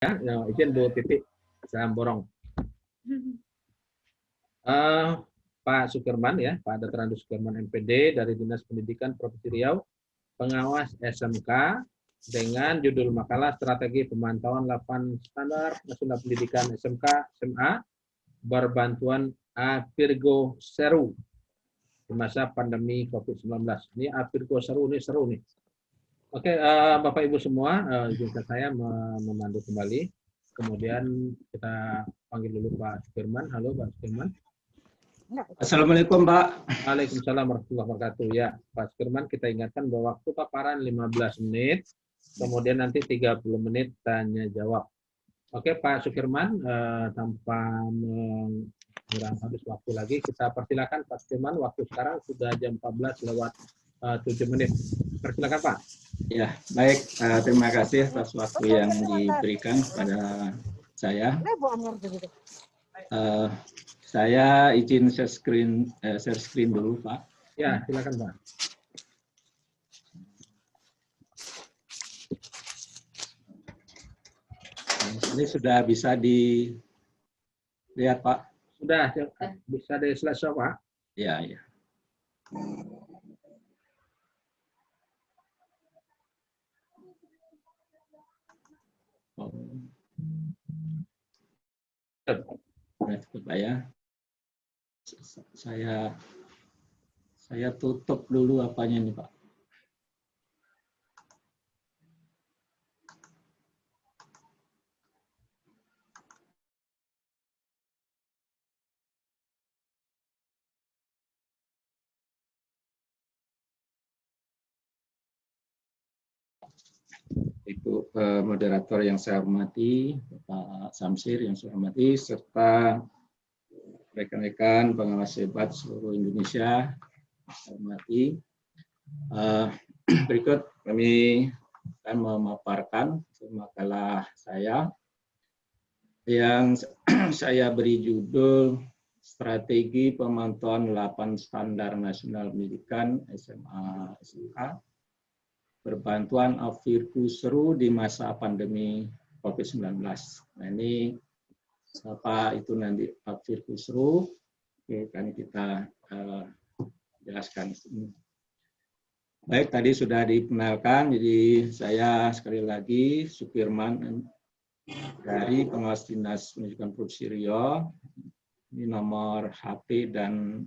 Ya, izin Bu Titik, saya borong. Pak Sukirman ya, Pak Dr. Andes Sukirman MPD dari Dinas Pendidikan Provinsi Riau, pengawas SMK dengan judul makalah Strategi Pemantauan 8 Standar Nasional Pendidikan SMK SMA berbantuan Apirgo Seru di masa pandemi COVID-19. Ini Apirgo Seru, ini seru nih. Oke, Bapak Ibu semua, izinkan saya memandu kembali. Kemudian kita panggil dulu Pak Sukirman. Halo Pak Sukirman. Assalamualaikum Pak. Waalaikumsalam warahmatullahi wabarakatuh. Ya, Pak Sukirman, kita ingatkan bahwa waktu paparan 15 menit, kemudian nanti 30 menit tanya jawab. Oke Pak Sukirman, tanpa mengurangi habis waktu lagi, kita persilakan Pak Sukirman. Waktu sekarang sudah jam 14 lewat 7 menit. Persilakan Pak. Ya, baik. Terima kasih atas waktu yang diberikan pada saya. Saya izin share screen dulu, Pak. Ya, silakan Pak. Ini sudah bisa dilihat, Pak? Sudah bisa diselesaikan, Pak? Ya, ya. Pak ya. Saya tutup dulu apanya nih, Pak. Ibu moderator yang saya hormati, Pak Samsir yang saya hormati, serta rekan-rekan pengawas hebat seluruh Indonesia, saya hormati. Berikut kami akan memaparkan makalah saya yang saya beri judul Strategi Pemantauan 8 Standar Nasional Pendidikan SMA SMK berbantuan Apirgo Seru di masa pandemi COVID-19. Nah, ini apa itu nanti Apirgo Seru? Oke, kan kita jelaskan. Baik, tadi sudah dikenalkan, jadi saya sekali lagi Sukirman dari Pengawas Dinas Pendidikan Provinsi Riau. Ini nomor HP dan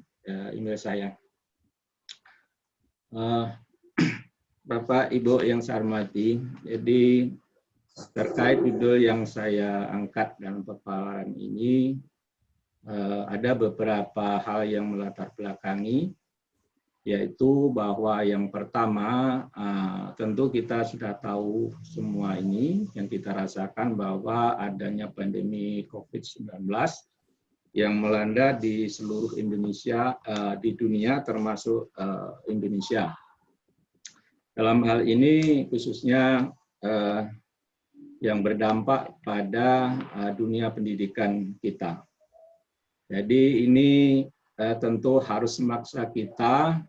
email saya. Bapak Ibu yang saya hormati, jadi terkait judul yang saya angkat dalam paparan ini, ada beberapa hal yang melatar belakangi, yaitu bahwa yang pertama, tentu kita sudah tahu semua ini, yang kita rasakan bahwa adanya pandemi COVID-19 yang melanda di seluruh Indonesia, di dunia termasuk Indonesia. Dalam hal ini khususnya yang berdampak pada dunia pendidikan kita. Jadi ini tentu harus memaksa kita,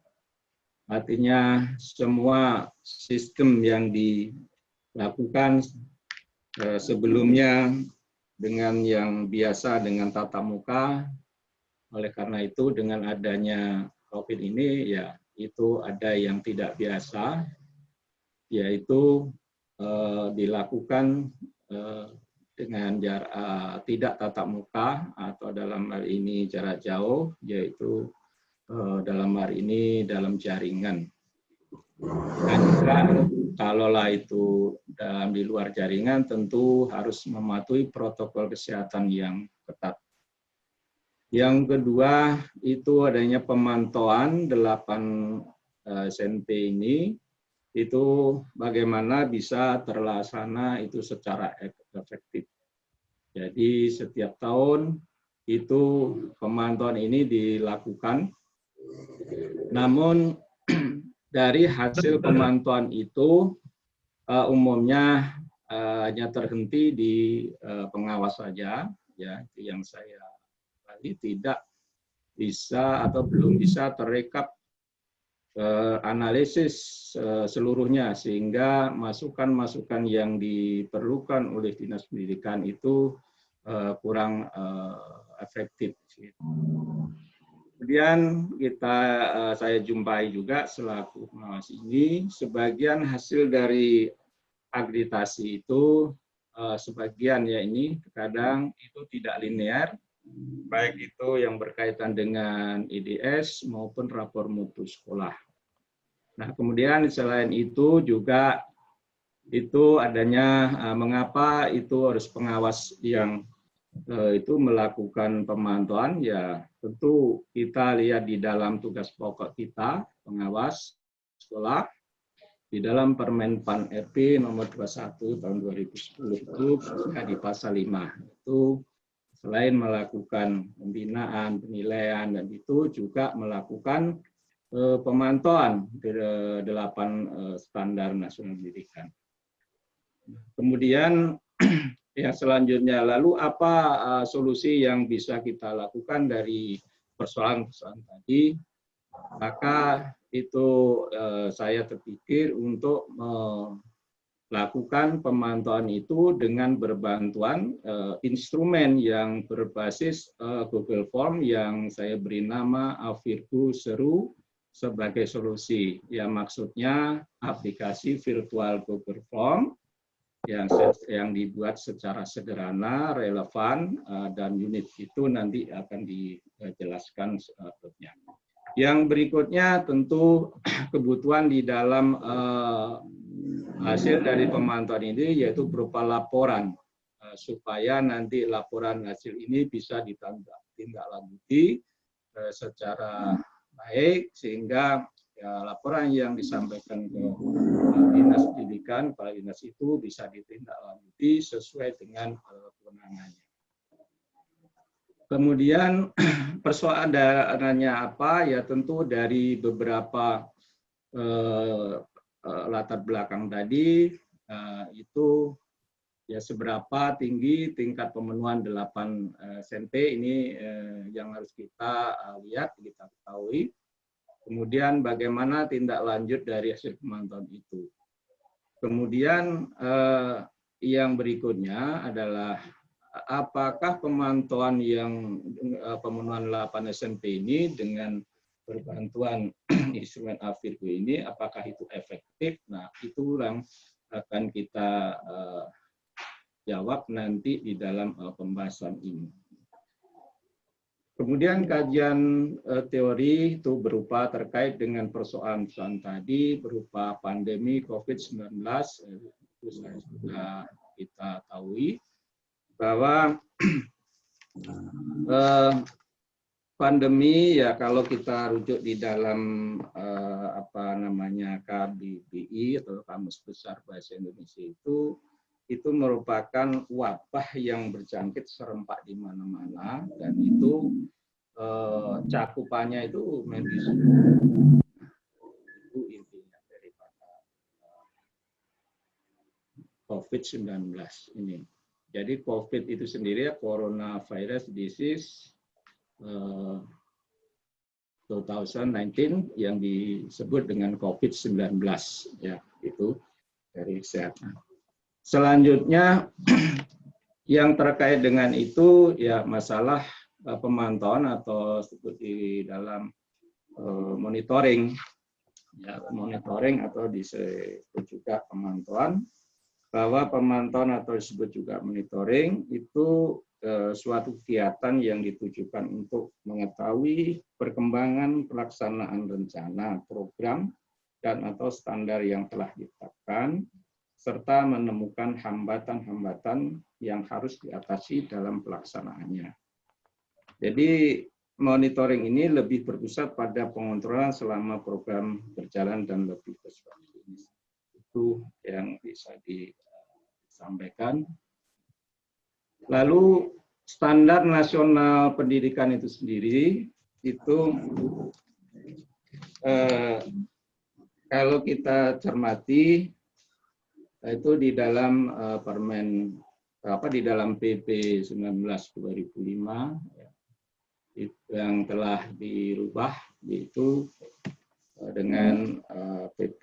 artinya semua sistem yang dilakukan sebelumnya dengan yang biasa dengan tatap muka, oleh karena itu dengan adanya COVID ini ya itu ada yang tidak biasa, yaitu dilakukan dengan jarak tidak tatap muka atau dalam hal ini jarak jauh, yaitu dalam hal ini dalam jaringan. Dan juga kalaulah itu di luar jaringan tentu harus mematuhi protokol kesehatan yang ketat. Yang kedua itu adanya pemantauan 8 SMP ini, itu bagaimana bisa terlaksana itu secara efektif. Jadi setiap tahun itu pemantauan ini dilakukan, namun dari hasil pemantauan itu umumnya hanya terhenti di pengawas saja, ya yang saya tidak bisa atau belum bisa terekap analisis seluruhnya, sehingga masukan-masukan yang diperlukan oleh Dinas Pendidikan itu kurang efektif. Kemudian saya jumpai juga selaku pengawas ini, sebagian hasil dari akreditasi itu sebagian ya ini kadang itu tidak linear, baik itu yang berkaitan dengan IDS maupun rapor mutu sekolah. Nah, kemudian selain itu juga itu adanya mengapa itu harus pengawas yang itu melakukan pemantauan, ya tentu kita lihat di dalam tugas pokok kita, pengawas sekolah, di dalam Permen PAN RP nomor 21 tahun 2010 itu di pasal 5 itu selain melakukan pembinaan, penilaian, dan itu juga melakukan pemantauan di 8 standar nasional pendidikan. Kemudian yang selanjutnya, lalu apa solusi yang bisa kita lakukan dari persoalan-persoalan tadi? Maka itu saya terpikir untuk melakukan pemantauan itu dengan berbantuan instrumen yang berbasis Google Form yang saya beri nama Afirku Seru sebagai solusi. Ya, maksudnya aplikasi virtual Google Form yang dibuat secara sederhana, relevan, dan unit itu nanti akan dijelaskan selanjutnya. Yang berikutnya tentu kebutuhan di dalam hasil dari pemantauan ini yaitu berupa laporan, supaya nanti laporan hasil ini bisa ditindaklanjuti secara baik, sehingga ya, laporan yang disampaikan ke Dinas Pendidikan, kepala dinas itu bisa ditindaklanjuti sesuai dengan kewenangannya. Kemudian persoalannya apa? Ya tentu dari beberapa latar belakang tadi itu ya seberapa tinggi tingkat pemenuhan 8 SMP ini yang harus kita lihat, kita ketahui. Kemudian bagaimana tindak lanjut dari hasil pemantauan itu. Kemudian yang berikutnya adalah apakah pemantauan yang pemenuhan 8 SMP ini dengan berbantuan instrumen Afirku ini, apakah itu efektif? Nah, itu yang akan kita jawab nanti di dalam pembahasan ini. Kemudian kajian teori itu berupa terkait dengan persoalan-persoalan tadi, berupa pandemi COVID-19, itu sudah kita tahu bahwa pandemi ya kalau kita rujuk di dalam KBBI atau Kamus Besar Bahasa Indonesia itu merupakan wabah yang berjangkit serempak di mana-mana, dan itu cakupannya itu medis. Itu intinya daripada COVID-19 ini. Jadi COVID itu sendiri ya, coronavirus disease 2019 yang disebut dengan COVID-19 ya, itu dari kesehatan. Selanjutnya yang terkait dengan itu ya masalah pemantauan atau seperti dalam monitoring ya, monitoring atau disebut juga pemantauan, bahwa pemantauan atau disebut juga monitoring itu suatu kegiatan yang ditujukan untuk mengetahui perkembangan pelaksanaan rencana, program, dan atau standar yang telah ditetapkan, serta menemukan hambatan-hambatan yang harus diatasi dalam pelaksanaannya. Jadi monitoring ini lebih berpusat pada pengontrolan selama program berjalan dan lebih bersifat klinis. Itu yang bisa disampaikan. Lalu standar nasional pendidikan itu sendiri itu kalau kita cermati itu di dalam Permen di dalam PP 19/2005 yang telah dirubah, itu dengan PP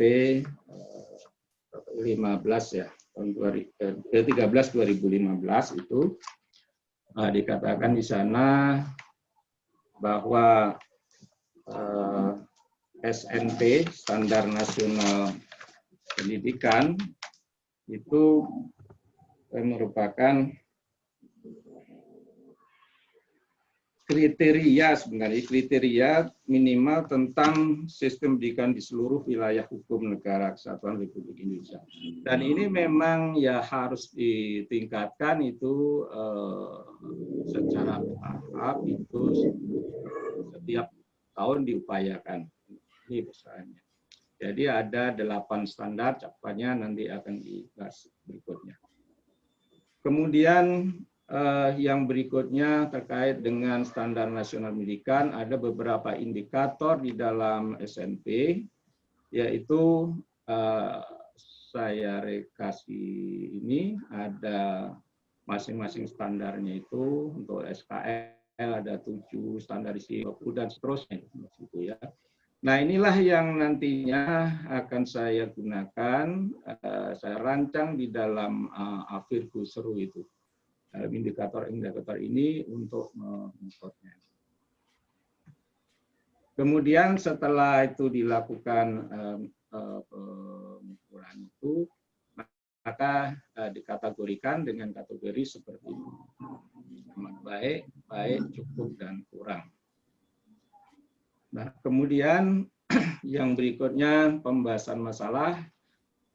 15 ya tahun 13/2015 itu dikatakan di sana bahwa SNP Standar Nasional Pendidikan itu merupakan kriteria minimal tentang sistem pendidikan di seluruh wilayah hukum negara kesatuan Republik Indonesia. Dan ini memang ya harus ditingkatkan itu secara bertahap, itu setiap tahun diupayakan. Ini besarnya. Jadi ada 8 standar, cakupannya nanti akan dibahas berikutnya. Kemudian yang berikutnya terkait dengan standar nasional pendidikan, ada beberapa indikator di dalam SNP, yaitu saya kasih ini ada masing-masing standarnya itu. Untuk SKL ada 7, standarisasi dan seterusnya gitu ya. Nah, inilah yang nantinya akan saya gunakan, saya rancang di dalam Afir Khusru itu. Indikator-indikator ini untuk mengukurnya. Kemudian setelah itu dilakukan pengukuran itu, maka dikategorikan dengan kategori seperti ini: amat baik, baik, cukup, dan kurang. Nah, kemudian yang berikutnya pembahasan masalah.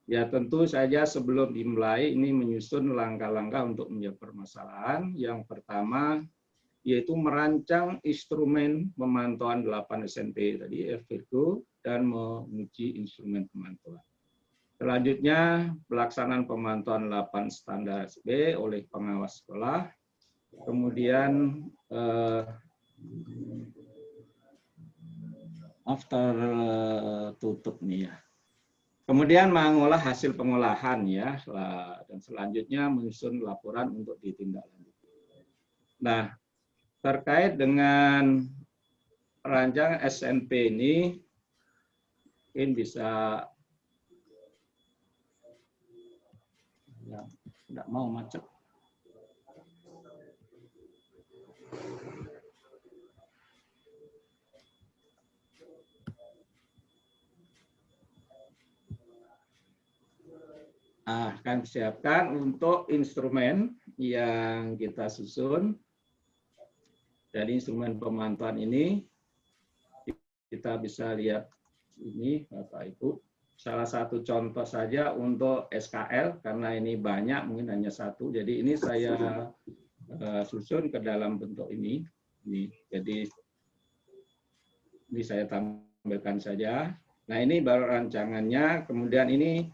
Ya tentu saja sebelum dimulai ini menyusun langkah-langkah untuk menjawab permasalahan. Yang pertama yaitu merancang instrumen pemantauan 8 SNP tadi, FIRGO, dan menguji instrumen pemantauan. Selanjutnya pelaksanaan pemantauan 8 standar SB oleh pengawas sekolah. Kemudian after tutup nih ya. Kemudian mengolah hasil pengolahan ya, dan selanjutnya menyusun laporan untuk ditindaklanjuti. Nah, terkait dengan rancangan SNP ini, mungkin bisa ya, tidak mau macet. Akan disiapkan untuk instrumen yang kita susun. Jadi instrumen pemantauan ini kita bisa lihat ini Bapak Ibu. Salah satu contoh saja untuk SKL, karena ini banyak, mungkin hanya satu. Jadi ini saya susun ke dalam bentuk ini. Jadi ini saya tampilkan saja. Nah, ini baru rancangannya. Kemudian ini,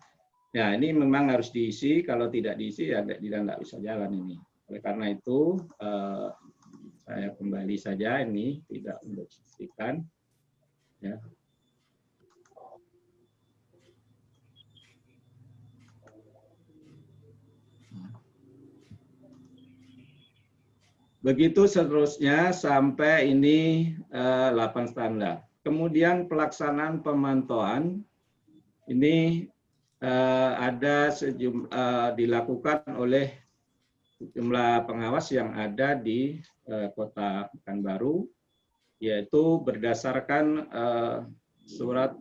ya ini memang harus diisi. Kalau tidak diisi ya tidak bisa jalan ini. Oleh karena itu saya kembali saja, ini tidak untuk pastikan. Ya. Begitu seterusnya sampai ini 8 standar. Kemudian pelaksanaan pemantauan ini ada dilakukan oleh jumlah pengawas yang ada di Kota Pekanbaru, yaitu berdasarkan surat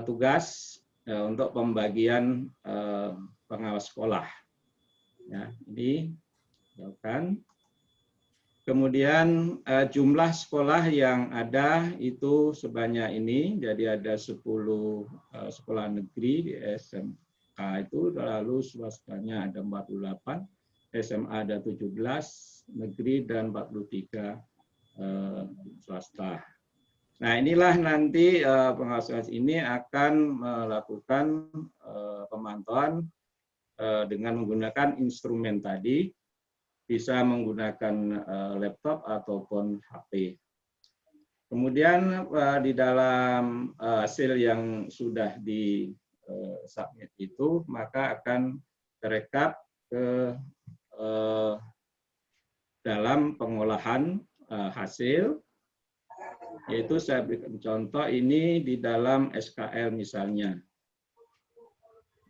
tugas untuk pembagian pengawas sekolah. Ya, ini kan. Kemudian jumlah sekolah yang ada itu sebanyak ini, jadi ada 10 sekolah negeri di SMK itu, lalu swastanya ada 48, SMA ada 17, negeri dan 43 swasta. Nah, inilah nanti pengawas ini akan melakukan pemantauan dengan menggunakan instrumen tadi, bisa menggunakan laptop ataupun HP. Kemudian di dalam hasil yang sudah di-submit itu, maka akan terekap ke dalam pengolahan hasil. Yaitu saya berikan contoh ini di dalam SKL misalnya.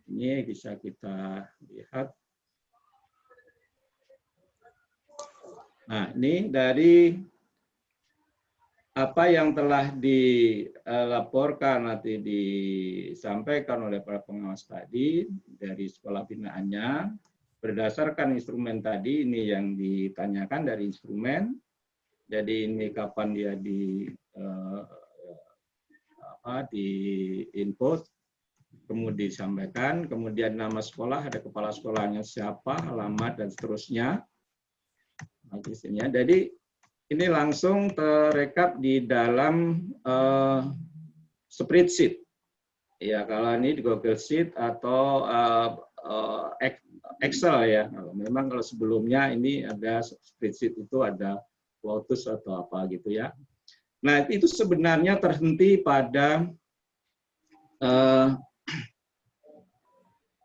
Ini bisa kita lihat. Nah, ini dari apa yang telah dilaporkan nanti disampaikan oleh para pengawas tadi dari sekolah binaannya, berdasarkan instrumen tadi, ini yang ditanyakan dari instrumen. Jadi ini kapan dia di input, kemudian disampaikan, kemudian nama sekolah, ada kepala sekolahnya siapa, alamat dan seterusnya. Jadi ini langsung terekap di dalam spreadsheet. Ya, kalau ini di Google Sheet atau Excel ya. Memang kalau sebelumnya ini ada spreadsheet itu ada Lotus atau apa gitu ya. Nah, itu sebenarnya terhenti pada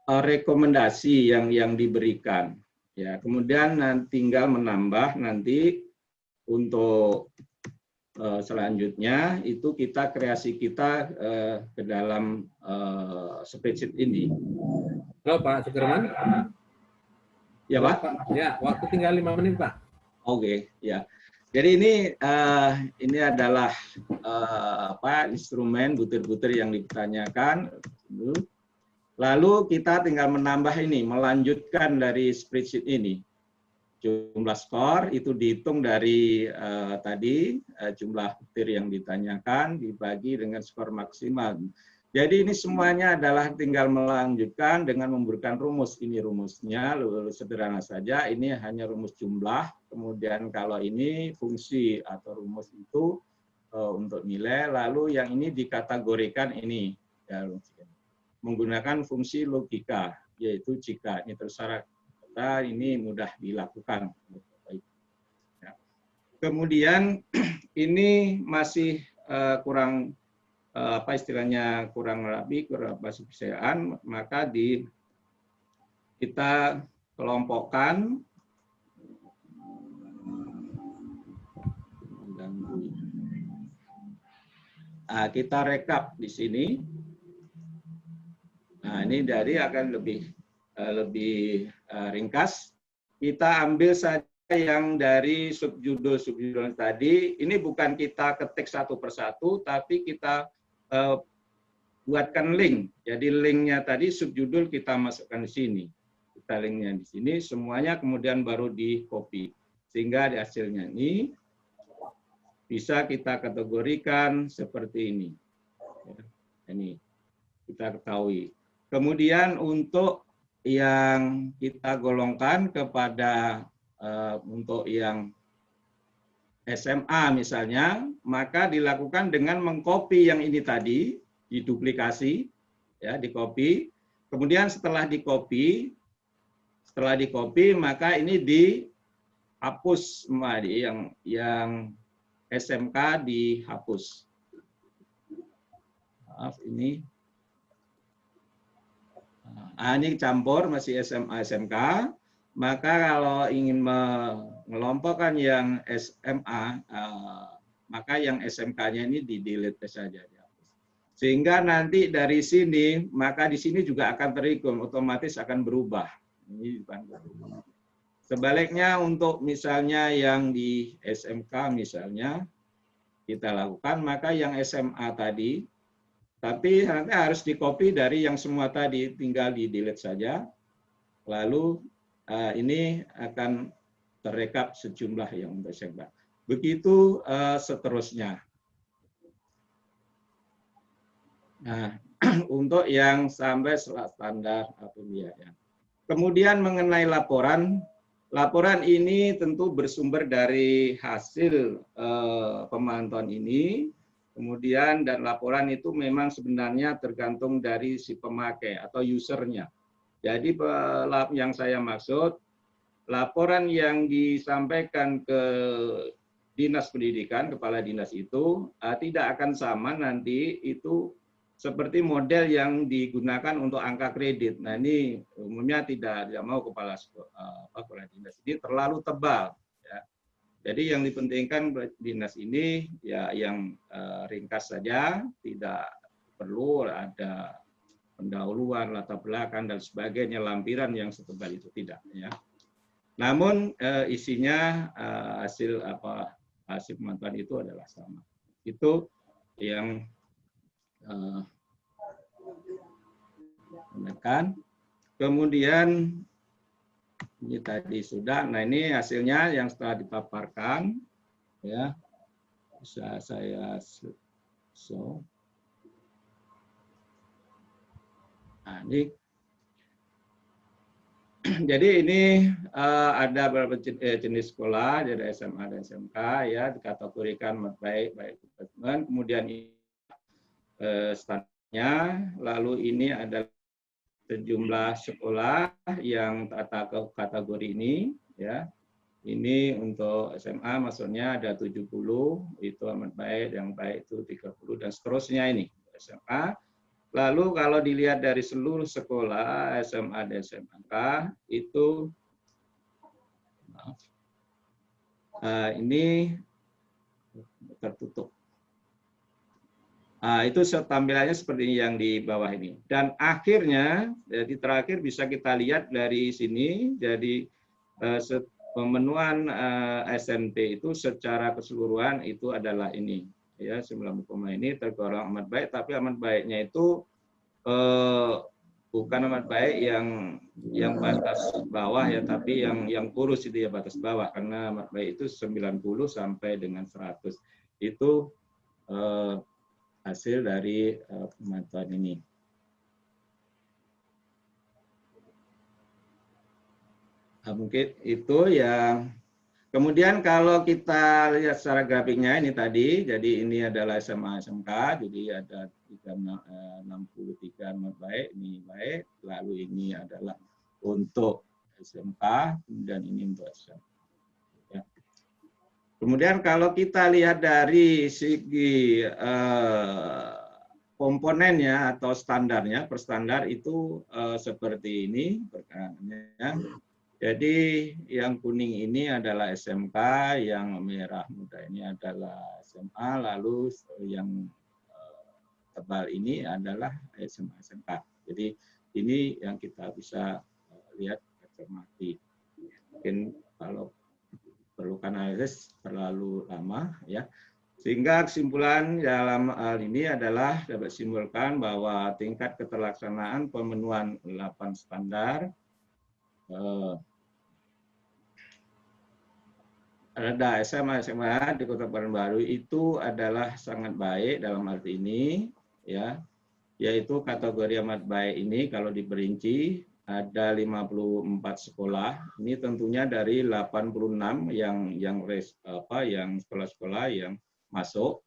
rekomendasi yang diberikan. Ya, kemudian tinggal menambah nanti untuk selanjutnya itu kreasi kita ke dalam spreadsheet ini. Halo Pak Sukirman. Ya Pak. Ya, waktu tinggal 5 menit Pak. Oke, ya. Jadi ini adalah instrumen butir-butir yang ditanyakan. Lalu kita tinggal menambah ini, melanjutkan dari spreadsheet ini. Jumlah skor itu dihitung dari tadi jumlah butir yang ditanyakan dibagi dengan skor maksimal. Jadi ini semuanya adalah tinggal melanjutkan dengan memberikan rumus. Ini rumusnya, sederhana saja. Ini hanya rumus jumlah. Kemudian kalau ini fungsi atau rumus itu untuk nilai. Lalu yang ini dikategorikan ini. Ya, menggunakan fungsi logika, yaitu jika ini terserah kata ini mudah dilakukan. Ya. Kemudian ini masih kurang istilahnya kurang rapi, kurang kesesuaian, maka kita kelompokkan kita rekap di sini. Nah, ini dari akan lebih ringkas. Kita ambil saja yang dari subjudul tadi. Ini bukan kita ketik satu persatu, tapi kita buatkan link. Jadi linknya tadi subjudul kita masukkan di sini. Kita linknya di sini, semuanya kemudian baru di copy. Sehingga di hasilnya ini bisa kita kategorikan seperti ini. Ini kita ketahui. Kemudian untuk yang kita golongkan kepada untuk yang SMA misalnya, maka dilakukan dengan mengcopy yang ini tadi, diduplikasi, ya, di-copy. Kemudian setelah di-copy, maka ini dihapus, yang SMK dihapus. Maaf, ini campur masih SMA SMK. Maka kalau ingin mengelompokkan yang SMA, maka yang SMK-nya ini di-delete saja. Sehingga nanti dari sini, maka di sini juga akan terhitung, otomatis akan berubah. Sebaliknya untuk misalnya yang di SMK misalnya, kita lakukan, maka yang SMA tadi, tapi nanti harus di-copy dari yang semua tadi, tinggal di-delete saja. Lalu ini akan terekap sejumlah yang untuk SMK. Begitu seterusnya. Nah, untuk yang sampai standar atau biaya. Kemudian mengenai laporan, laporan ini tentu bersumber dari hasil pemantauan ini. Kemudian dan laporan itu memang sebenarnya tergantung dari si pemakai atau usernya. Jadi yang saya maksud, laporan yang disampaikan ke Dinas Pendidikan, Kepala Dinas itu tidak akan sama nanti itu seperti model yang digunakan untuk angka kredit. Nah ini umumnya tidak mau Kepala Dinas ini terlalu tebal. Ya. Jadi yang dipentingkan dinas ini ya yang ringkas saja, tidak perlu ada pendahuluan, latar belakang dan sebagainya, lampiran yang setebal itu tidak ya. Namun isinya hasil pemantauan itu adalah sama. Itu yang menekan. Kemudian ini tadi sudah. Nah ini hasilnya yang setelah dipaparkan ya, bisa saya show. Nah, ini jadi ini ada beberapa jenis sekolah, jadi SMA dan SMK ya, dikategorikan baik departemen, kemudian standarnya, lalu ini adalah sejumlah sekolah yang kategori ini ya. Ini untuk SMA maksudnya ada 70, itu amat baik, yang baik itu 30 dan seterusnya ini SMA. Lalu kalau dilihat dari seluruh sekolah SMA dan SMK itu ini tertutup. Itu tampilannya seperti yang di bawah ini. Dan akhirnya, jadi terakhir bisa kita lihat dari sini, jadi pemenuhan SNP itu secara keseluruhan itu adalah ini. Ya, 90, ini tergolong amat baik, tapi amat baiknya itu bukan amat baik yang batas bawah ya, tapi yang kurus itu ya batas bawah, karena amat baik itu 90 sampai dengan 100. Itu hasil dari pemantauan ini. Nah, mungkin itu yang kemudian kalau kita lihat secara grafiknya ini tadi, jadi ini adalah SMA SMK, jadi ada 63 amat baik, ini baik, lalu ini adalah untuk SMK, kemudian ini untuk SMK. Ya. Kemudian kalau kita lihat dari segi komponennya atau standarnya, per standar itu seperti ini perkaraannya. Jadi yang kuning ini adalah SMK, yang merah muda ini adalah SMA, lalu yang tebal ini adalah SMA SMK. Jadi ini yang kita bisa lihat cermati. Mungkin kalau perlukan analisis terlalu lama ya. Sehingga kesimpulan dalam hal ini adalah dapat simpulkan bahwa tingkat keterlaksanaan pemenuhan 8 standar ada SMA di Kota Pekanbaru itu adalah sangat baik dalam arti ini ya, yaitu kategori amat baik ini kalau diperinci ada 54 sekolah. Ini tentunya dari 86 yang sekolah-sekolah yang masuk.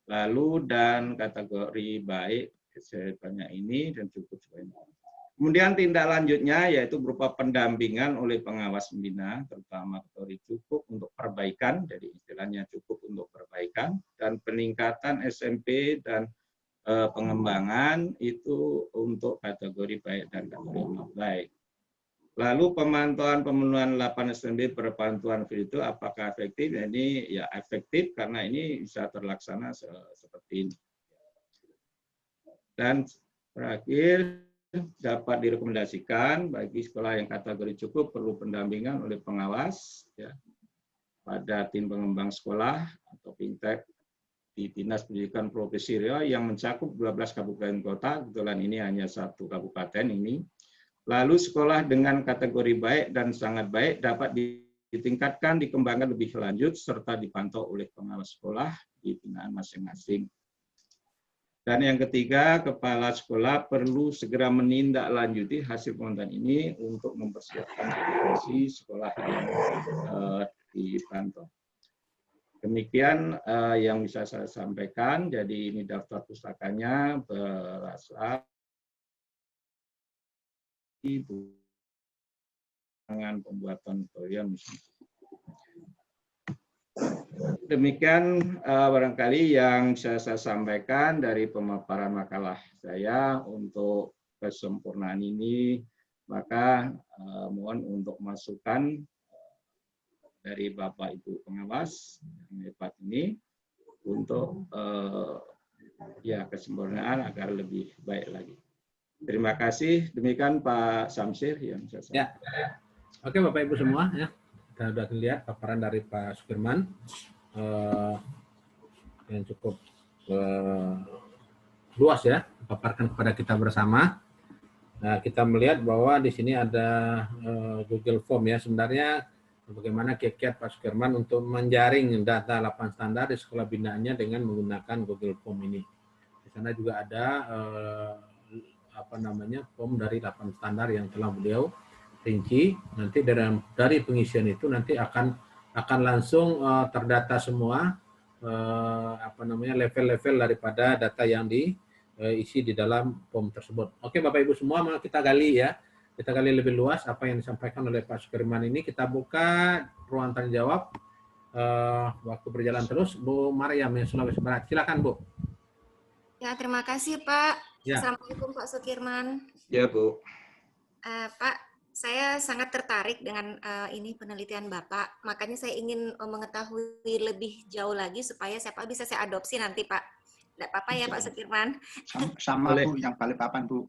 Lalu dan kategori baik sebanyak ini dan cukup sebanyak ini. Kemudian tindak lanjutnya yaitu berupa pendampingan oleh pengawas pembina, terutama kategori cukup untuk perbaikan, jadi istilahnya cukup untuk perbaikan, dan peningkatan SMP dan pengembangan itu untuk kategori baik dan kategori not baik. Lalu pemantauan pemenuhan 8 SMP perpantuan itu apakah efektif? Ini ya efektif karena ini bisa terlaksana seperti ini. Dan terakhir, dapat direkomendasikan bagi sekolah yang kategori cukup perlu pendampingan oleh pengawas ya, pada tim pengembang sekolah atau Pintek di Dinas Pendidikan Provinsi Riau yang mencakup 12 kabupaten kota, kebetulan ini hanya 1 kabupaten ini. Lalu sekolah dengan kategori baik dan sangat baik dapat ditingkatkan, dikembangkan lebih lanjut serta dipantau oleh pengawas sekolah di binaan masing-masing. Dan yang ketiga, kepala sekolah perlu segera menindaklanjuti hasil pemantauan ini untuk mempersiapkan edukasi sekolah yang dipantau. Demikian yang bisa saya sampaikan. Jadi ini daftar pustakanya berasal dengan pembuatan tutorial. Demikian barangkali yang saya sampaikan dari pemaparan makalah saya untuk kesempurnaan ini, maka mohon untuk masukan dari Bapak Ibu pengawas yang hebat ini untuk ya kesempurnaan agar lebih baik lagi. Terima kasih. Demikian Pak Samsir yang saya sampaikan. Ya. Oke Bapak Ibu semua ya. Kita sudah lihat paparan dari Pak Sukirman yang cukup luas ya, paparkan kepada kita bersama. Nah, kita melihat bahwa di sini ada Google Form ya. Sebenarnya bagaimana kiat-kiat Pak Sukirman untuk menjaring data lapangan standar di sekolah binaannya dengan menggunakan Google Form ini. Di sana juga ada form dari lapangan standar yang telah beliau rinci. Nanti dari pengisian itu nanti akan langsung terdata semua level-level daripada data yang diisi di dalam form tersebut. Oke Bapak Ibu semua, kita gali ya. Kita gali lebih luas apa yang disampaikan oleh Pak Sukirman ini. Kita buka ruang tanya jawab. Waktu berjalan terus, Bu Mariam yang Sulawesi Barat. Silakan Bu. Ya, terima kasih Pak. Ya. Assalamualaikum Pak Sukirman. Ya Bu. Pak, saya sangat tertarik dengan ini penelitian Bapak. Makanya saya ingin mengetahui lebih jauh lagi supaya bisa saya adopsi nanti Pak. Tidak apa-apa ya Pak Sukirman? Sama Bu, yang Balikpapan Bu.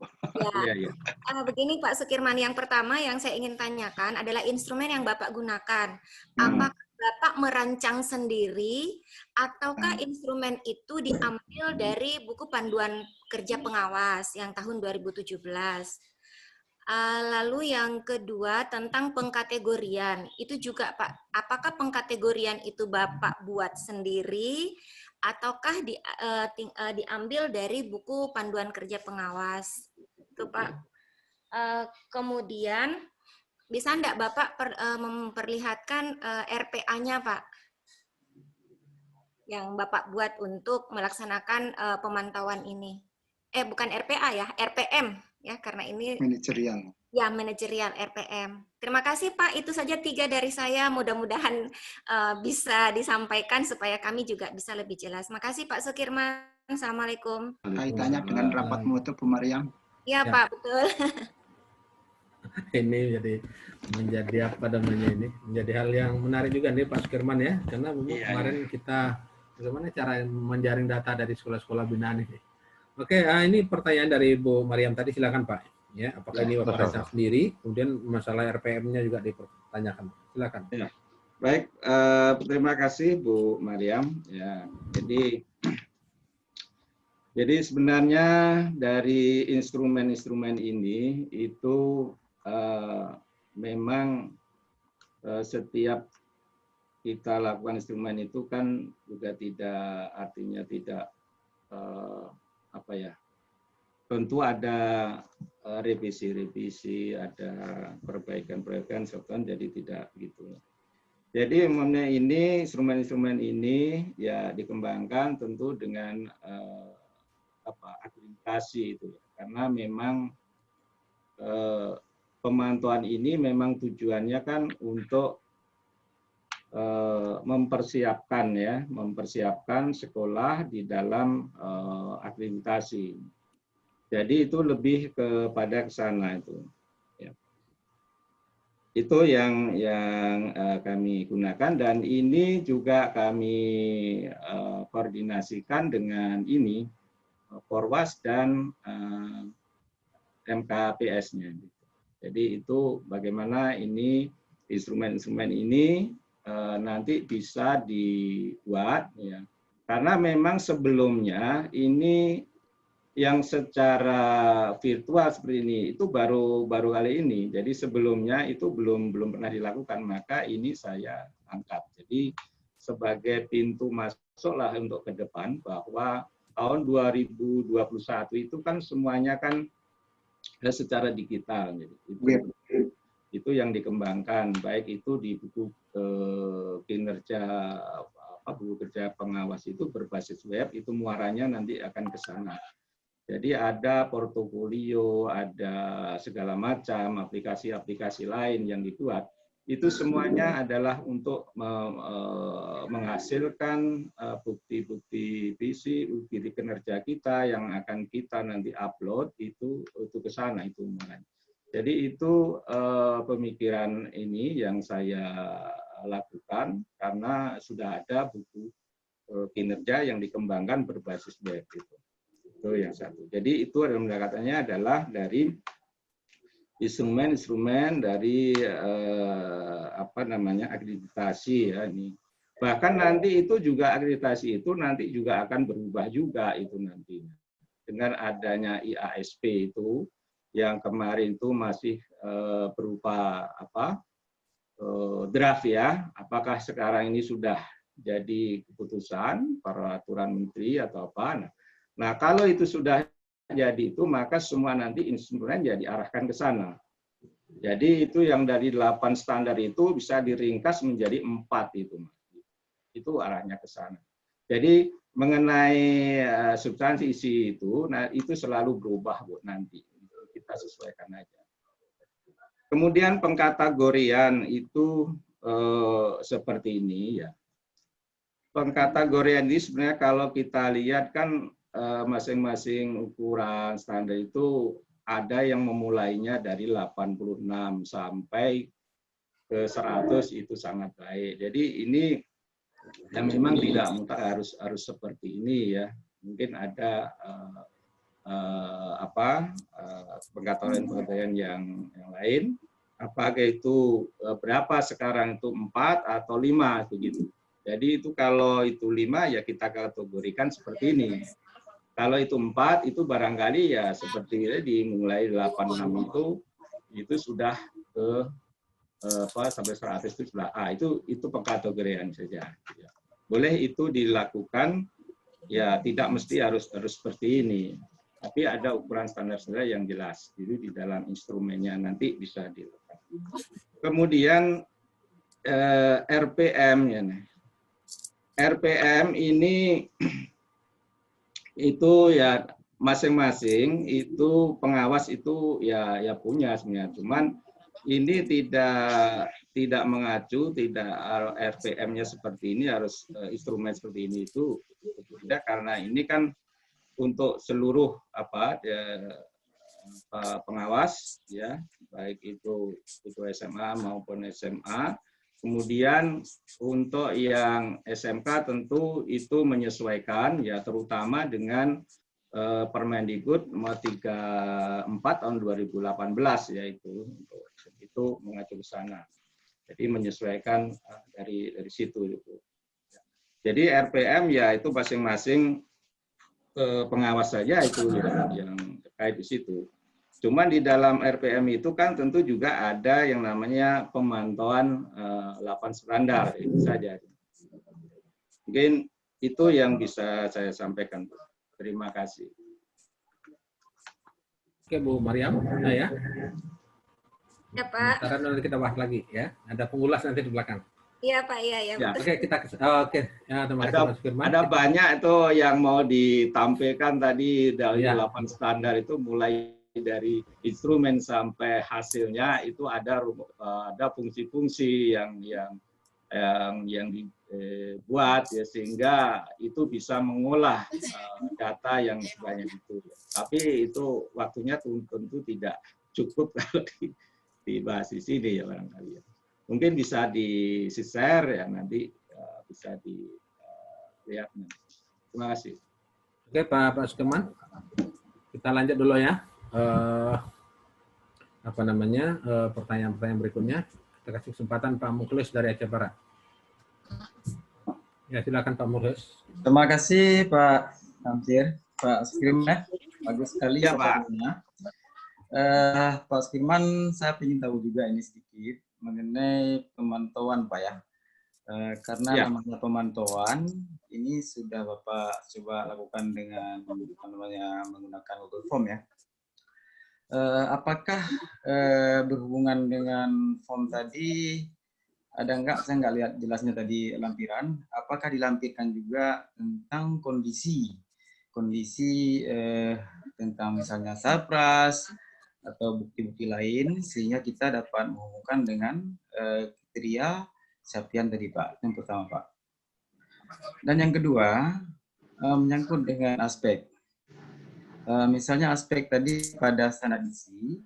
Ya. Begini Pak Sukirman, yang pertama yang saya ingin tanyakan adalah instrumen yang Bapak gunakan. Apakah Bapak merancang sendiri ataukah instrumen itu diambil dari buku panduan kerja pengawas yang tahun 2017? Lalu yang kedua tentang pengkategorian. Itu juga Pak, apakah pengkategorian itu Bapak buat sendiri ataukah diambil dari buku panduan kerja pengawas? Itu Pak. Kemudian bisa enggak Bapak memperlihatkan RPA-nya Pak? Yang Bapak buat untuk melaksanakan pemantauan ini. Bukan RPA ya, RPM ya, karena ini manajerial. Ya, manajerial RPM. Terima kasih Pak, itu saja 3 dari saya. Mudah-mudahan bisa disampaikan supaya kami juga bisa lebih jelas. Makasih Pak Sukirman. Assalamualaikum. Kaitannya dengan rapat mutu Bu Mariam. Ya Pak, betul. Ini menjadi menjadi hal yang menarik juga nih Pak Sukirman ya, karena kemarin kita bagaimana cara menjaring data dari sekolah-sekolah binaan ini. Oke, ini pertanyaan dari Bu Mariam tadi, silakan Pak. Ya, apakah ini Bapak rancang sendiri? Kemudian masalah RPM-nya juga dipertanyakan. Silakan. Ya. Baik, terima kasih Bu Mariam. Ya, jadi sebenarnya dari instrumen-instrumen ini itu memang setiap kita lakukan instrumen itu kan juga artinya tidak tentu ada revisi-revisi, ada perbaikan-perbaikan, jadi tidak begitu. Jadi ini instrumen-instrumen ini ya dikembangkan tentu dengan akreditasi itu, karena memang pemantauan ini memang tujuannya kan untuk mempersiapkan sekolah di dalam akreditasi. Jadi itu lebih kepada ke sana itu. Ya. Itu yang kami gunakan, dan ini juga kami koordinasikan dengan Porwas dan MKPS-nya. Jadi itu bagaimana ini instrumen-instrumen ini nanti bisa dibuat, ya. Karena memang sebelumnya ini yang secara virtual seperti ini itu baru kali ini. Jadi sebelumnya itu belum pernah dilakukan, maka ini saya angkat. Jadi sebagai pintu masuklah untuk ke depan, bahwa tahun 2021 itu kan semuanya kan secara digital. Jadi itu yang dikembangkan, baik itu di buku kinerja buku kerja pengawas itu berbasis web, itu muaranya nanti akan ke sana. Jadi ada portofolio, ada segala macam aplikasi-aplikasi lain yang dibuat. Itu semuanya adalah untuk menghasilkan bukti-bukti visi, bukti kinerja kita yang akan kita nanti upload itu ke sana itu. Jadi itu pemikiran ini yang saya lakukan karena sudah ada buku kinerja yang dikembangkan berbasis web itu yang satu. Jadi itu pendekatannya adalah dari instrumen dari akreditasi ya ini. Bahkan nanti itu juga akreditasi itu nanti juga akan berubah juga itu nantinya. Dengan adanya IASP itu yang kemarin itu masih berupa draft ya. Apakah sekarang ini sudah jadi keputusan peraturan menteri atau apa? Nah, kalau itu sudah jadi itu maka semua nanti instrumen jadi arahkan ke sana. Jadi itu yang dari 8 standar itu bisa diringkas menjadi 4 itu. Itu arahnya ke sana. Jadi mengenai substansi isi itu, nah itu selalu berubah Bu nanti. Kita sesuaikan aja. Kemudian pengkategorian itu seperti ini ya. Pengkategorian ini sebenarnya kalau kita lihat kan masing-masing ukuran standar itu ada yang memulainya dari 86 sampai ke 100 itu sangat baik. Jadi ini yang memang tidak harus seperti ini ya. Mungkin ada pengkategorian yang lain. Apakah itu berapa sekarang itu 4 atau 5 begitu. Jadi itu kalau itu 5 ya kita kategorikan seperti ini. Kalau itu 4 itu barangkali ya seperti ini dimulai 86 itu sudah ke sampai 100 itu sudah itu pengkategorian saja. Boleh itu dilakukan ya tidak mesti harus seperti ini. Tapi ada ukuran standar yang jelas. Jadi di dalam instrumennya nanti bisa dilakukan. Kemudian RPM ya. RPM ini itu ya masing-masing itu pengawas itu ya punya sebenarnya. Cuman ini tidak mengacu, tidak RPM-nya seperti ini harus instrumen seperti ini itu tidak, karena ini kan untuk seluruh pengawas ya, baik itu SMA maupun SMA. Kemudian untuk yang SMK tentu itu menyesuaikan ya, terutama dengan Permendikbud nomor 34 tahun 2018 yaitu itu mengacu ke sana. Jadi menyesuaikan dari situ itu. Jadi RPM ya itu masing-masing pengawas saja itu yang terkait di situ. Cuman di dalam RPM itu kan tentu juga ada yang namanya pemantauan 8 standar itu saja. Mungkin itu yang bisa saya sampaikan. Terima kasih. Oke Bu Mariam, ya. Ya Pak. Sekarang nanti kita bahas lagi ya. Ada pengulas nanti di belakang. Iya Pak, iya. Ya. Oke, ya, terima kasih Mas Firman. Ada banyak itu yang mau ditampilkan tadi dari 8 standar itu mulai dari instrumen sampai hasilnya itu ada fungsi-fungsi yang dibuat ya, sehingga itu bisa mengolah data yang sebanyak itu. Tapi itu waktunya tentu tidak cukup kalau dibahas di sini ya barangkali ya. Mungkin bisa di-share ya nanti bisa dilihat. Terima kasih. Oke Pak Sukerman, kita lanjut dulu ya. Pertanyaan-pertanyaan berikutnya. Kita kasih kesempatan Pak Mukhlis dari Aceh Barat. Ya, silakan Pak Mukhlis. Terima kasih Pak Samsir, Pak Sukerman. Bagus sekali ya Pak. Pak Sukerman, saya ingin tahu juga ini sedikit mengenai pemantauan Pak ya. Karena namanya pemantauan ini sudah Bapak coba lakukan dengan menggunakan Google Form ya. Apakah berhubungan dengan form tadi ada enggak, saya nggak lihat jelasnya tadi lampiran, apakah dilampirkan juga tentang kondisi tentang misalnya SAPRAS atau bukti-bukti lain sehingga kita dapat menghubungkan dengan kriteria capaian tadi Pak, yang pertama Pak. Dan yang kedua menyangkut dengan aspek misalnya aspek tadi pada standar isi,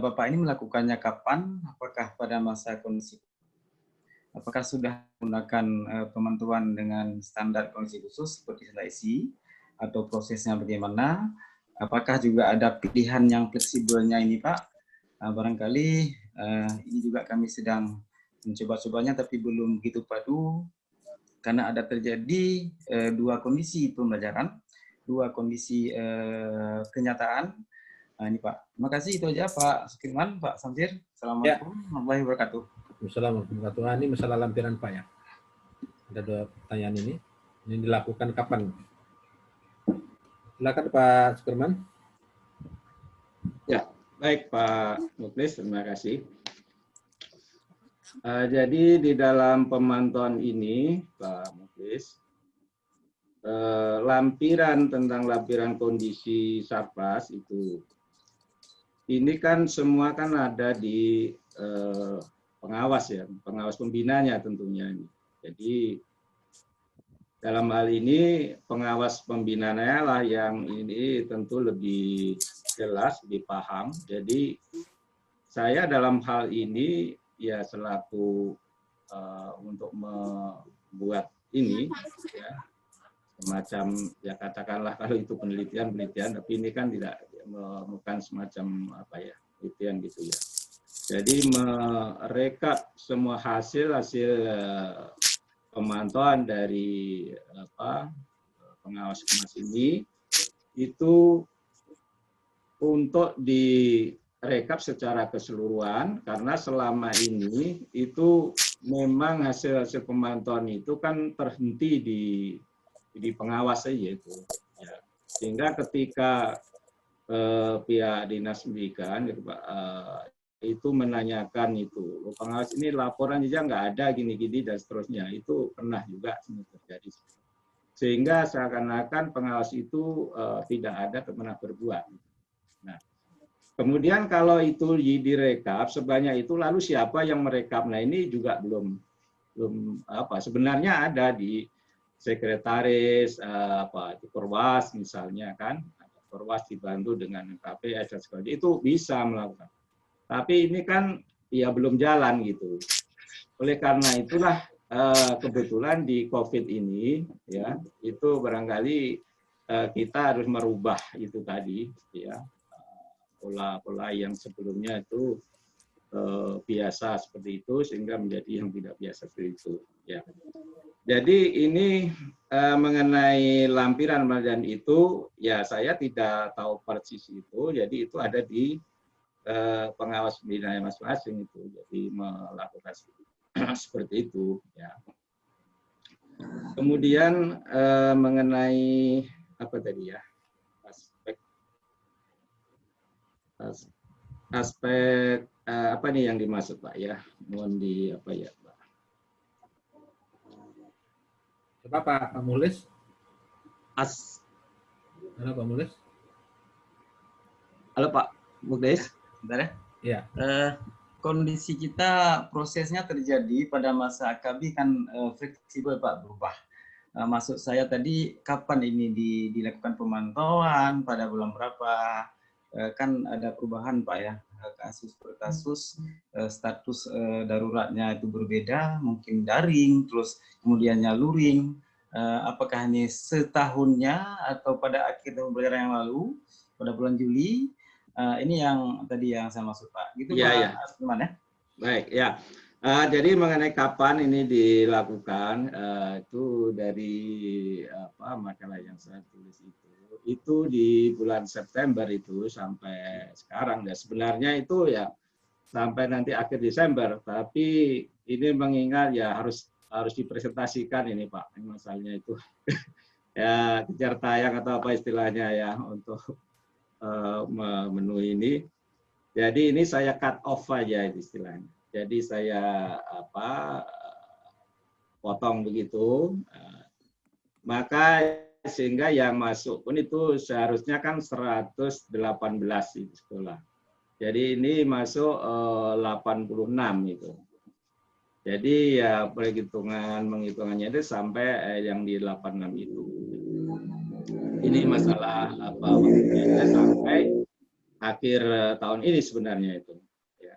Bapak ini melakukannya kapan? Apakah pada masa kondisi apakah sudah menggunakan pemantauan dengan standar kondisi khusus seperti seleksi atau prosesnya bagaimana? Apakah juga ada pilihan yang fleksibelnya ini Pak? Barangkali ini juga kami sedang mencoba-cobanya tapi belum begitu padu karena ada terjadi dua kondisi pembelajaran, dua kondisi kenyataan. Nah, ini Pak. Terima kasih, itu aja Pak Sukirman, Pak Samsir. Assalamualaikum warahmatullahi wabarakatuh. Assalamualaikum warahmatullahi wabarakatuh. Ini masalah lampiran Pak ya. Ada dua pertanyaan ini. Ini dilakukan kapan? Silakan Pak Sukirman. Ya, baik Pak Muklis, terima kasih. Jadi di dalam pemantauan ini, Pak Muklis, lampiran tentang lampiran kondisi Sarpras itu, ini kan semua kan ada di pengawas ya, pengawas pembinanya tentunya ini. Jadi dalam hal ini pengawas pembinanya lah yang ini tentu lebih jelas, lebih paham. Jadi saya dalam hal ini ya selaku untuk membuat ini ya semacam ya katakanlah kalau itu penelitian, tapi ini kan tidak bukan semacam apa ya penelitian gitu ya. Jadi merekap semua hasil pemantauan dari pengawas ini itu untuk direkap secara keseluruhan karena selama ini itu memang hasil pemantauan itu kan terhenti di pengawas saja itu ya. Sehingga ketika pihak dinas pendidikan itu menanyakan itu pengawas ini laporan aja nggak ada gini-gini dan seterusnya, itu pernah juga terjadi sehingga seakan-akan pengawas itu tidak ada pernah berbuat. Nah, kemudian kalau itu direkap sebanyak itu lalu siapa yang merekap? Nah ini juga belum apa sebenarnya ada di sekretaris di Perwas misalnya kan, Perwas dibantu dengan KPS dan sebagainya itu bisa melakukan. Tapi ini kan ya belum jalan gitu. Oleh karena itulah kebetulan di COVID ini ya itu barangkali kita harus merubah itu tadi ya pola-pola yang sebelumnya itu biasa seperti itu sehingga menjadi yang tidak biasa seperti itu ya. Jadi ini mengenai lampiran dan itu ya saya tidak tahu persis itu. Jadi itu ada di pengawas pembinaan masing-masing itu, jadi melakukan seperti itu ya. Kemudian mengenai apa tadi ya aspek apa nih yang dimaksud Pak ya, mohon di apa ya Pak. Coba Pak Mulis. Halo Pak Mulis. Halo Pak Muklis. Bentar ya. Iya. Kondisi kita prosesnya terjadi pada masa AKB kan fleksibel Pak, berubah. Maksud saya tadi kapan ini dilakukan pemantauan, pada bulan berapa, kan ada perubahan Pak ya, kasus per kasus, status daruratnya itu berbeda, mungkin daring, terus kemudiannya luring, apakah ini setahunnya atau pada akhir tahun pembelajaran yang lalu, pada bulan Juli. Ini yang tadi yang saya maksud Pak. Gitu ya, Pak Asman ya. Baik ya. Jadi mengenai kapan ini dilakukan itu dari makalah yang saya tulis itu di bulan September itu sampai sekarang dan sebenarnya itu ya sampai nanti akhir Desember. Tapi ini mengingat ya harus dipresentasikan ini Pak masalahnya itu ya kejar tayang atau apa istilahnya ya untuk memenuhi ini. Jadi ini saya cut off aja istilahnya. Jadi saya potong begitu. Maka sehingga yang masuk pun itu seharusnya kan 118 di sekolah. Jadi ini masuk 86 itu. Jadi ya menghitungannya itu sampai yang di 86 itu. Ini masalah sampai akhir tahun ini sebenarnya itu. Ya.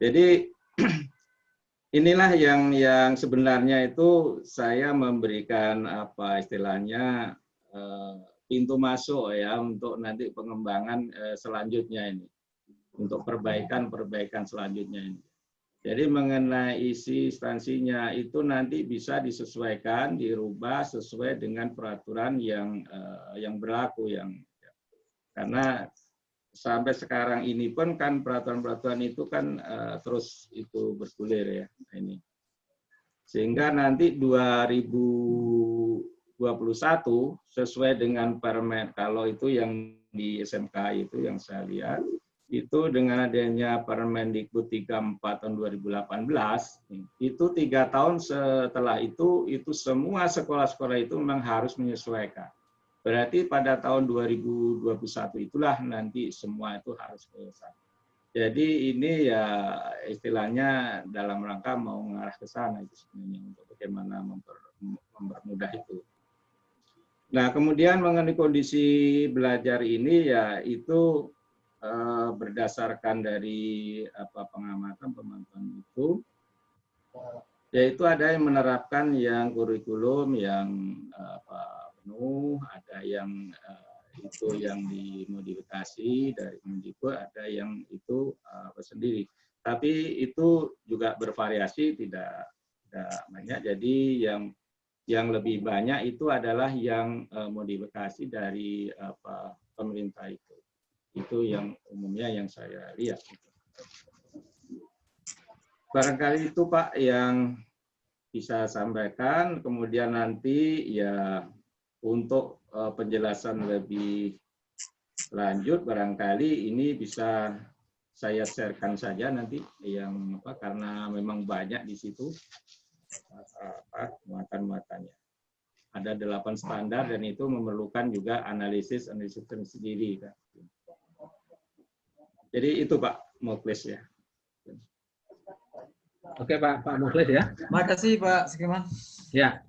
Jadi inilah yang sebenarnya itu saya memberikan apa istilahnya pintu masuk ya untuk nanti pengembangan selanjutnya ini, untuk perbaikan selanjutnya ini. Jadi mengenai isi instansinya itu nanti bisa disesuaikan, dirubah sesuai dengan peraturan yang berlaku karena sampai sekarang ini pun kan peraturan-peraturan itu kan terus itu bergulir ya ini. Sehingga nanti 2021 sesuai dengan Permen, kalau itu yang di SMK itu yang saya lihat, itu dengan adanya Permendikbud 34 tahun 2018, itu 3 tahun setelah itu semua sekolah-sekolah itu memang harus menyesuaikan. Berarti pada tahun 2021 itulah nanti semua itu harus selesai. Jadi ini ya istilahnya dalam rangka mau mengarah ke sana itu sebenarnya untuk bagaimana mempermudah itu. Nah kemudian mengenai kondisi belajar ini ya itu berdasarkan dari pengamatan pemantauan itu, yaitu ada yang menerapkan yang kurikulum yang penuh, ada yang itu yang dimodifikasi dari Kemendikbud, ada yang itu sendiri. Tapi itu juga bervariasi, tidak banyak. Jadi yang lebih banyak itu adalah yang modifikasi dari pemerintah itu. Itu yang umumnya yang saya lihat. Barangkali itu Pak yang bisa sampaikan. Kemudian nanti ya untuk penjelasan lebih lanjut barangkali ini bisa saya sharekan saja nanti yang karena memang banyak di situ muatan-muatannya. Ada 8 standar dan itu memerlukan juga analisis sendiri. Jadi itu Pak Muklis ya. Oke Pak Muklis ya. Makasih Pak Sukirman. Ya.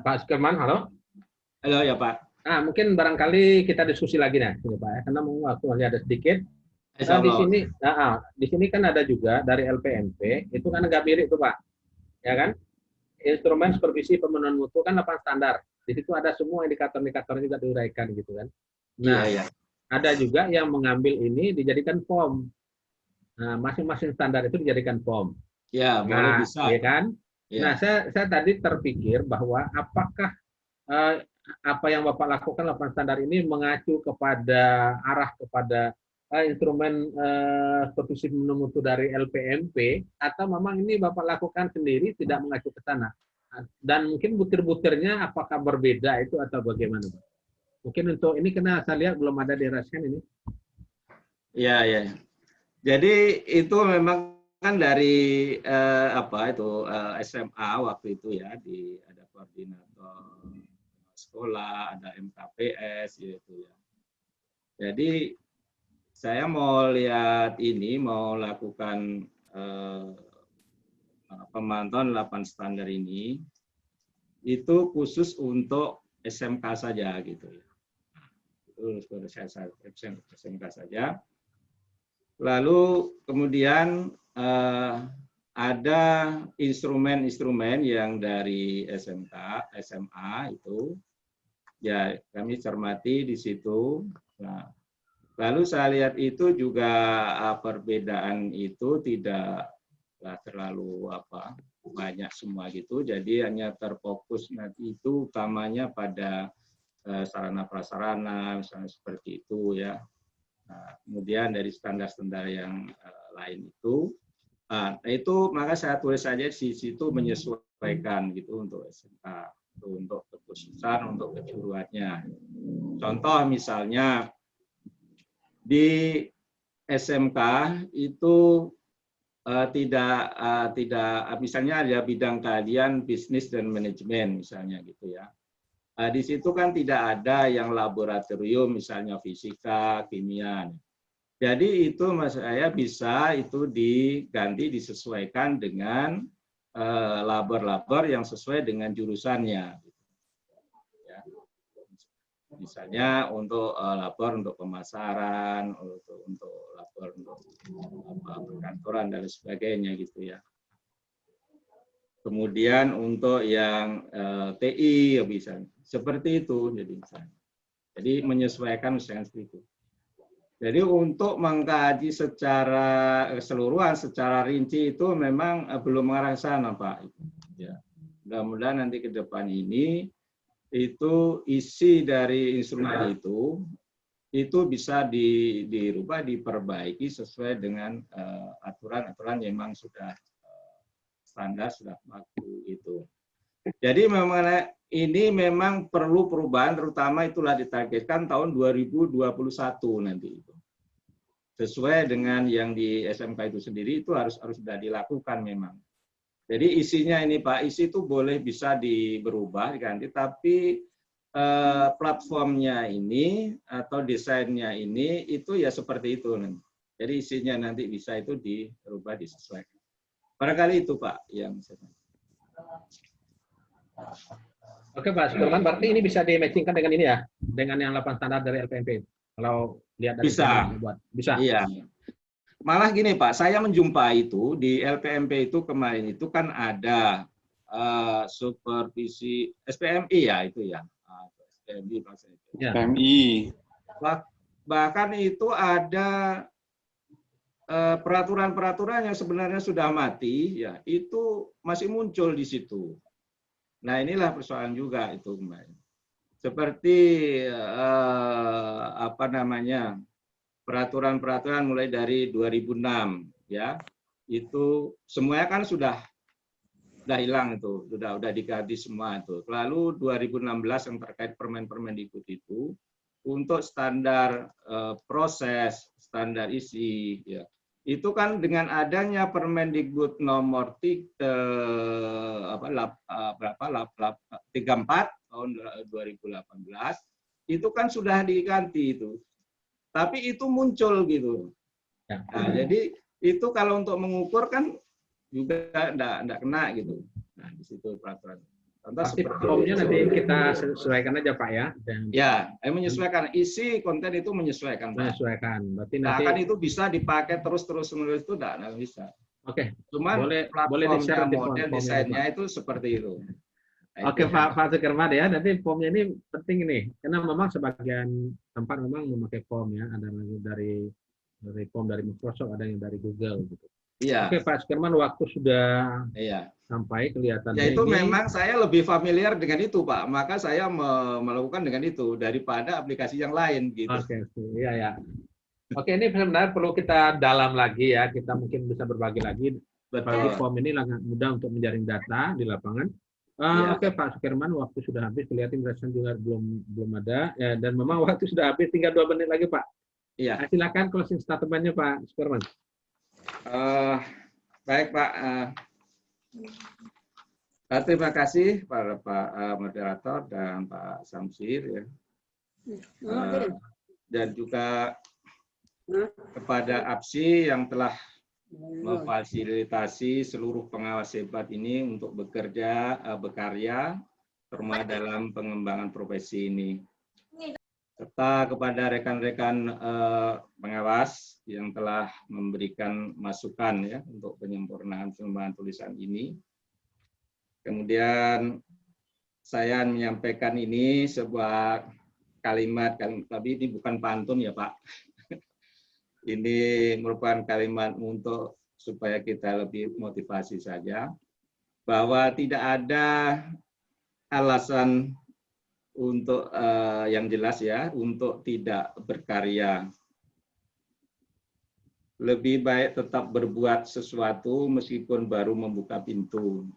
Pak Sukirman, halo. Halo ya Pak. Mungkin barangkali kita diskusi lagi nih, Pak ya, karena waktu masih ada sedikit. Di sini kan ada juga dari LPMP, itu kan nggak mirip tuh Pak, ya kan? Instrumen supervisi pemenuhan mutu kan 8 standar. Di situ ada semua indikator-indikatornya juga diuraikan gitu kan. Nah, iya. ada juga yang mengambil ini dijadikan form. Nah, masing-masing standar itu dijadikan form. Ya, boleh bisa. Ya kan? Ya. Nah, saya tadi terpikir bahwa apakah apa yang Bapak lakukan 8 standar ini mengacu kepada arah kepada instrumen supervisi pemenuhan mutu dari LPMP atau memang ini Bapak lakukan sendiri tidak mengacu ke sana? Dan mungkin butir-butirnya apakah berbeda itu atau bagaimana, Pak? Mungkin untuk ini karena saya lihat belum ada diraskan ini. Ya. Jadi itu memang kan dari SMA waktu itu ya, ada koordinator sekolah, ada MKPS gitu ya. Jadi saya mau lihat ini, mau lakukan pemantauan 8 standar ini, itu khusus untuk SMK saja gitu ya. Itu SMK saja. Lalu kemudian ada instrumen-instrumen yang dari SMK, SMA itu, ya kami cermati di situ. Nah, lalu saya lihat itu juga perbedaan itu tidak terlalu banyak semua gitu. Jadi hanya terfokus nanti itu utamanya pada sarana prasarana misalnya seperti itu ya. Nah, kemudian dari standar-standar yang lain itu maka saya tulis saja di situ menyesuaikan gitu untuk SMK, untuk kekhususan, untuk kejuruannya. Contoh misalnya di SMK itu tidak misalnya ada bidang keahlian bisnis dan manajemen misalnya gitu ya. Di situ kan tidak ada yang laboratorium misalnya fisika, kimia. Jadi itu mas saya bisa itu diganti disesuaikan dengan labor-labor yang sesuai dengan jurusannya. Ya. Misalnya untuk labor untuk pemasaran, untuk labor untuk perkantoran dan sebagainya gitu ya. Kemudian untuk yang TI ya bisa. Seperti itu jadi menyesuaikan misalkan seperti itu. Jadi untuk mengkaji secara keseluruhan, secara rinci itu memang belum mengarah ke sana, Pak. Ya. Mudah-mudahan nanti ke depan ini itu isi dari instrumen itu bisa dirubah, diperbaiki sesuai dengan aturan-aturan yang memang sudah standar, sudah baku itu. Jadi memang ini memang perlu perubahan, terutama itulah ditargetkan tahun 2021 nanti itu. Sesuai dengan yang di SMK itu sendiri itu harus sudah dilakukan memang. Jadi isinya ini Pak, isi itu boleh bisa berubah diganti, tapi platformnya ini atau desainnya ini itu ya seperti itu nanti. Jadi isinya nanti bisa itu dirubah, disesuaikan. Barangkali itu Pak yang saya. Oke Pak Sudirman, berarti ini bisa di-matchingkan dengan ini ya, dengan yang 8 standar dari LPMP. Kalau lihat dari bisa. Iya. Malah gini Pak, saya menjumpai itu di LPMP itu kemarin itu kan ada supervisi SPMI ya itu ya. SPMI maksudnya. Ya. PMI. Bahkan itu ada peraturan-peraturan yang sebenarnya sudah mati ya, itu masih muncul di situ. Nah, inilah persoalan juga itu kemarin. Seperti peraturan-peraturan mulai dari 2006 ya. Itu semuanya kan sudah hilang itu, sudah diganti semua itu. Lalu 2016 yang terkait Permendikbud itu untuk standar proses, standar isi ya. Itu kan dengan adanya Permendikbud nomor 34 tahun 2018 itu kan sudah diganti itu. Tapi itu muncul gitu. Nah, jadi itu kalau untuk mengukur kan juga enggak kena gitu. Nah, di situ peraturan. Pasti formnya nanti kita sesuaikan aja Pak ya. Ya, menyesuaikan isi konten itu menyesuaikan. Menyesuaikan. Berarti nanti akan itu bisa dipakai terus menerus itu enggak bisa. Oke. Cuman boleh di-share model desainnya itu seperti itu. Nah, Oke Pak Sudirman ya, nanti formnya ini penting ini, karena memang sebagian tempat memang memakai form ya, ada dari form dari Microsoft, ada yang dari Google gitu. Iya. Oke Pak Sudirman, waktu sudah sampai kelihatannya. Ya itu ini, memang saya lebih familiar dengan itu Pak, maka saya melakukan dengan itu daripada aplikasi yang lain gitu. Oke, iya ya. Oke, ini sebenarnya perlu kita dalam lagi ya, kita mungkin bisa berbagi lagi. Bagi form ini sangat mudah untuk menjaring data di lapangan. Oke Pak Sudirman, waktu sudah habis, kelihatan perasaan juga belum ada ya, dan memang waktu sudah habis, tinggal 2 menit lagi Pak. Iya. Silakan closing statement-nya Pak Sudirman. Baik Pak. Terima kasih para Pak moderator dan Pak Samsir ya. Dan juga kepada APSI yang telah memfasilitasi seluruh pengawas hebat ini untuk berkarya terutama dalam pengembangan profesi ini, serta kepada rekan-rekan pengawas yang telah memberikan masukan ya untuk penyempurnaan pengembangan tulisan ini. Kemudian saya menyampaikan ini sebuah kalimat, tapi ini bukan pantun ya Pak. Ini merupakan kalimat untuk supaya kita lebih motivasi saja, bahwa tidak ada alasan untuk yang jelas ya untuk tidak berkarya. Lebih baik tetap berbuat sesuatu meskipun baru membuka pintu.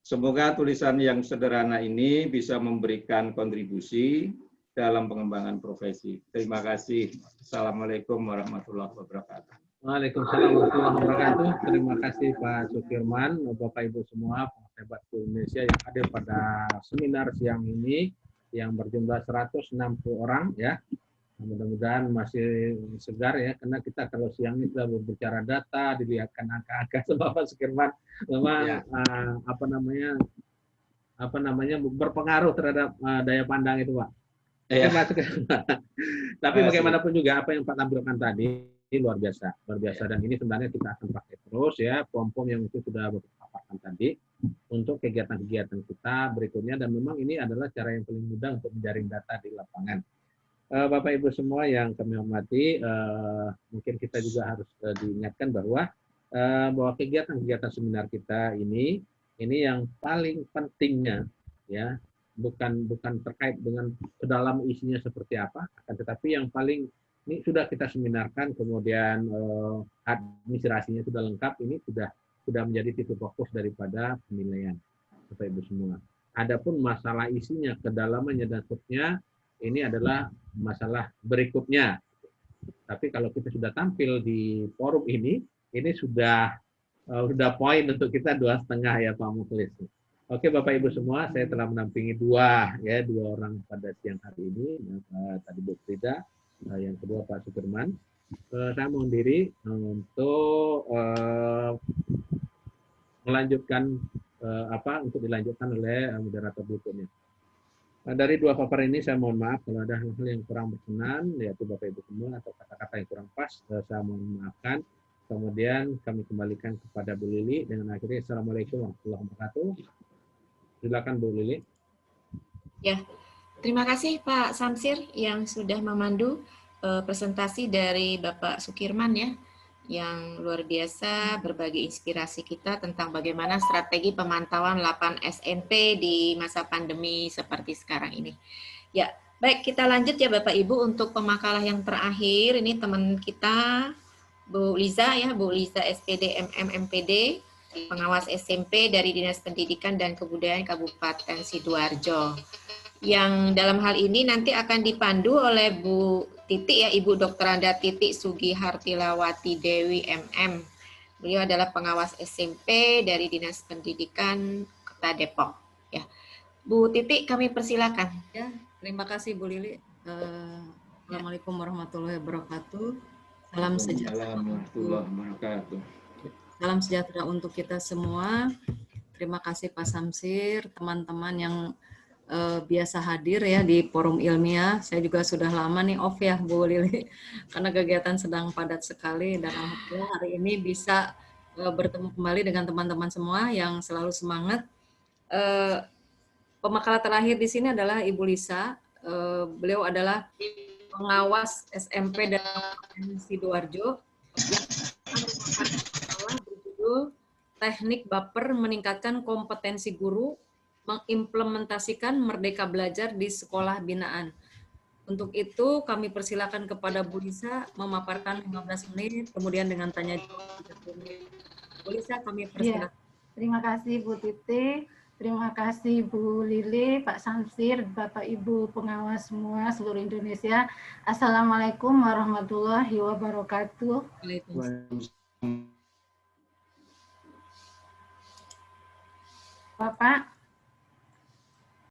Semoga tulisan yang sederhana ini bisa memberikan kontribusi dalam pengembangan profesi. Terima kasih. Assalamualaikum warahmatullahi wabarakatuh. Waalaikumsalam warahmatullahi wabarakatuh. Terima kasih Pak Sudirman, Bapak Ibu semua, hebat Indonesia yang hadir pada seminar siang ini yang berjumlah 160 orang ya. Mudah-mudahan masih segar ya, karena kita kalau siang ini sudah berbicara data, dilihatkan angka-angka sama Pak Sudirman, memang berpengaruh terhadap daya pandang itu Pak. Tapi bagaimanapun juga apa yang Pak tampilkan tadi ini luar biasa dan ini sebenarnya kita akan pakai terus ya, form-form yang itu sudah beberapa lakukan tadi untuk kegiatan-kegiatan kita berikutnya, dan memang ini adalah cara yang paling mudah untuk menjaring data di lapangan. Bapak Ibu semua yang kami hormati, mungkin kita juga harus diingatkan bahwa kegiatan-kegiatan seminar kita ini yang paling pentingnya ya bukan terkait dengan kedalam isinya seperti apa, akan tetapi yang paling ini sudah kita seminarkan, kemudian administrasinya sudah lengkap, ini sudah menjadi titik fokus daripada penilaian, Bapak Ibu semua. Adapun masalah isinya, kedalamannya dan seterusnya, ini adalah masalah berikutnya. Tapi kalau kita sudah tampil di forum ini sudah poin untuk kita 2,5 ya Pak Mukhlis. Oke Bapak Ibu semua, saya telah menampingi dua orang pada siang hari ini, tadi Bu Frida, yang kedua Pak Sukirman. Saya mohon diri untuk melanjutkan untuk dilanjutkan oleh moderator berikutnya. Dari dua paparan ini saya mohon maaf kalau ada hal-hal yang kurang berkenan, yaitu Bapak Ibu semua, atau kata-kata yang kurang pas, saya mohon maafkan. Kemudian kami kembalikan kepada Bu Lili dengan akhirnya Assalamualaikum warahmatullahi wabarakatuh. Silakan Bu Lili. Ya, terima kasih Pak Samsir yang sudah memandu presentasi dari Bapak Sukirman ya, yang luar biasa berbagi inspirasi kita tentang bagaimana strategi pemantauan 8 SMP di masa pandemi seperti sekarang ini. Ya, baik kita lanjut ya Bapak Ibu untuk pemakalah yang terakhir. Ini teman kita Bu Liza ya, Bu Liza SPD MMPD, pengawas SMP dari Dinas Pendidikan dan Kebudayaan Kabupaten Sidoarjo. Yang dalam hal ini nanti akan dipandu oleh Bu Titik ya, Ibu Dr. Anda Titik Sugihartilawati Dewi MM. Beliau adalah pengawas SMP dari Dinas Pendidikan Kota Depok. Ya, Bu Titik kami persilakan. Ya, terima kasih Bu Lili. Assalamualaikum warahmatullahi wabarakatuh. Salam sejahtera. Salam sejahtera untuk kita semua. Terima kasih Pak Samsir, teman-teman yang biasa hadir ya di forum ilmiah. Saya juga sudah lama nih off ya Bu Lili, karena kegiatan sedang padat sekali, dan alhamdulillah hari ini bisa bertemu kembali dengan teman-teman semua yang selalu semangat. Pemakalah terakhir di sini adalah Ibu Lisa. Beliau adalah pengawas SMP dan Sidoarjo yang berjudul Teknik Baper Meningkatkan Kompetensi Guru Mengimplementasikan Merdeka Belajar di Sekolah Binaan. Untuk itu kami persilakan kepada Bu Lisa memaparkan 15 menit, kemudian dengan tanya jawab 30 menit. Bu Lisa kami persilakan. Ya, terima kasih Bu Titi. Terima kasih Bu Lili, Pak Samsir, Bapak Ibu pengawas semua seluruh Indonesia. Assalamualaikum warahmatullahi wabarakatuh. Bapak.